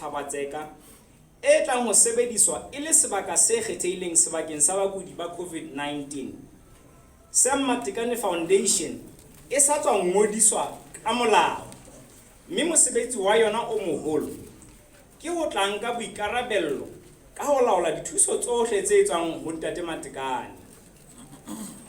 𝗥𝗘𝗩𝗢𝗥𝗡𝗥 e tlang ho sebediswa e le sebaka se kgethehileng sebakeng sa bakudi ba COVID-19. 𝗥𝗥𝗩𝗢𝗥𝗡𝗥 Foundation e sa tswa ngodiswa ka molao, mme mosebetsi wa yona o moholo ke ho tla nka boikarabello ka ho laola dithuso tsohle tse etswang ho Ntate Matekane.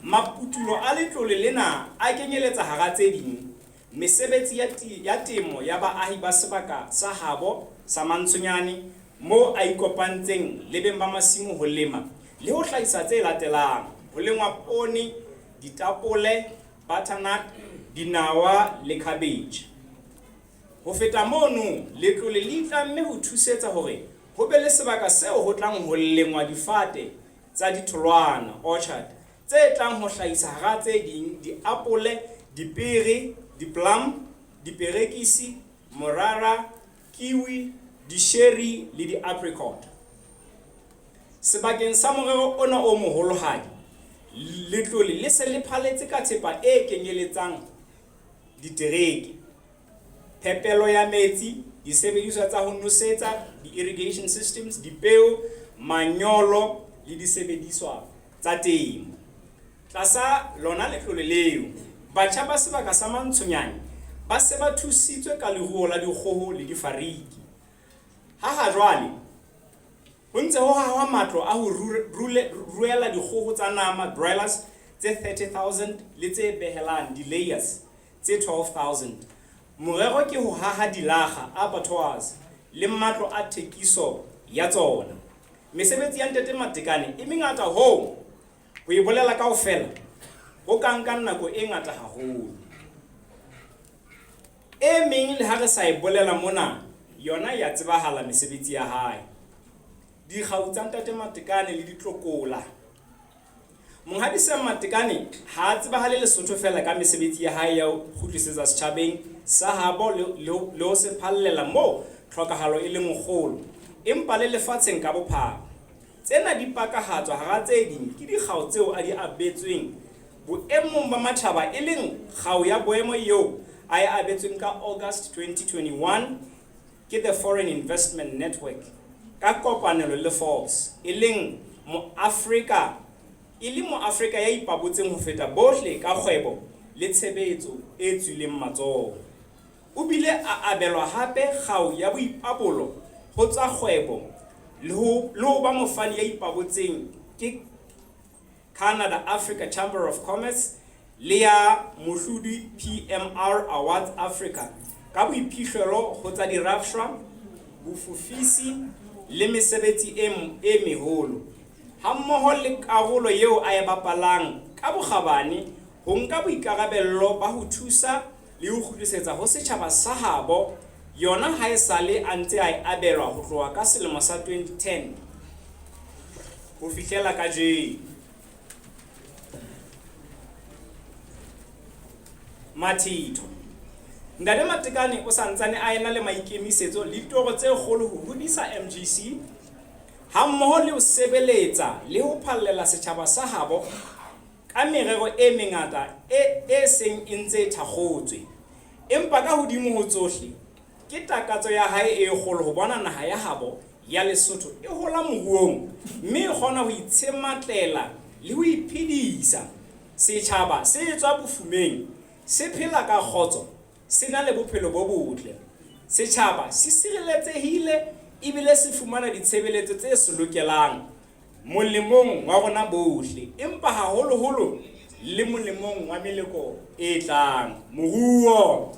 Maputulo a letlole lena a kenyeletsa hara tse ding mesebetsi ya temo ya baahi ba sebaka sa habo sa Mantshonyane, mo a ikopantseng le beng ba masimo ho lema le ho hlahisa tse latelang: ho lengwa poone, ditapole, butternut, dinawa le cabbage. Ho feta mono, letlole le itlamme ho thusetsa hore ho be le sebaka seo ho tlang ho lengwa difate tsa ditholwana, orchard, tse tlang ho hlahisa hara tse ding diapole, dipere, diplum, diperekisi, morara, kiwi, di-sherry le di-apricot. Sebakeng sa morero ona o moholohadi, letlole le se le phaletse ka thepa e kenyeletsang ditereke, phepelo ya metsi, disebediswa tsa ho nosetsa, di-irrigation systems, dipeo, manyolo le disebediswa tsa temo. Tlasa lona letlole leo, batjha ba sebaka sa Mantshonyane ba se ba thusitswe ka leruo la dikgoho le difariki. Ha jwale ho ntse ho hahwa matlo a ho ruela dikgoho tsa nama, broilers, tse 30,000 le tse behelang, di-layers, tse 12,000. Morero ke ho haha dilakga, abattoirs, le matlo a thekiso ya tsona. Mesebetsi ya Ntate Matekane e mengata ho e bolela kaofela ho ka nka nako e ngata haholo. E meng le ha re sa e bolela mona, yona ya tsebahala mesebetsi ya hae. Dikgau tsa Ntate Matekane le ditlokola. Monghadi Matekane ha a tsebahale Lesotho fela ka mesebetsi ya hae ya ho kgutlisetsa setjhabeng sa habo le ho se phallela mo tlhokahalo e le mogolo, empa le lefatsheng ka bophara. Tsena di pakahatswa hara tse ding ke dikgau tseo a di abetsweng boemong ba matjhaba, e leng kgau ya boemo eo a e abetsweng ka August 2021 ke the Foreign Investment Network ka kopanelo le Forbes, e leng Mo-Afrika ya ipabotseng ho feta bohle ka kgwebo le tshebetso e tswileng matsoho. o bile a abelwa hape kgau ya boipabolo ho tsa kgwebo le ho ba mofani ya ipabotseng ke Canada Africa Chamber of Commerce le ya mohlodi PMR Awards Africa ka boiphihlelo ho tsa dirafshwa, bofufisi le mesebetsi e meholo, hammoho le karolo eo a e bapalang ka bokgabane ho nka boikarabello ba ho thusa le ho kgutlisetsa ho setjhaba sa habo yona ha e sale a ntse a e abelwa ho tloha ka selemo sa 2010 ho fihlela kajeno. Mathitho Ntate Matekane o santsane a ena le maikemisetso le ditoro tse kgolo ho hodisa MGC hammoho le ho sebeletsa le ho phallela setjhaba sa habo ka merero e mengata e seng e ntse thakgotswe, empa ka hodimo ho tsohle ke takatso ya hae e kgolo ho bona naha ya habo ya Lesotho e hola moruong mme e kgona ho itshematlela le ho iphedisa, setjhaba se etswa bofumeng se phela ka kgotso, se na le bophelo bo botle, setjhaba se sireletsehile ebile se fumana ditshebeletso tse se lokelang molemong wa rona bohle, empa haholoholo le molemong wa meleko e tlang. Moruo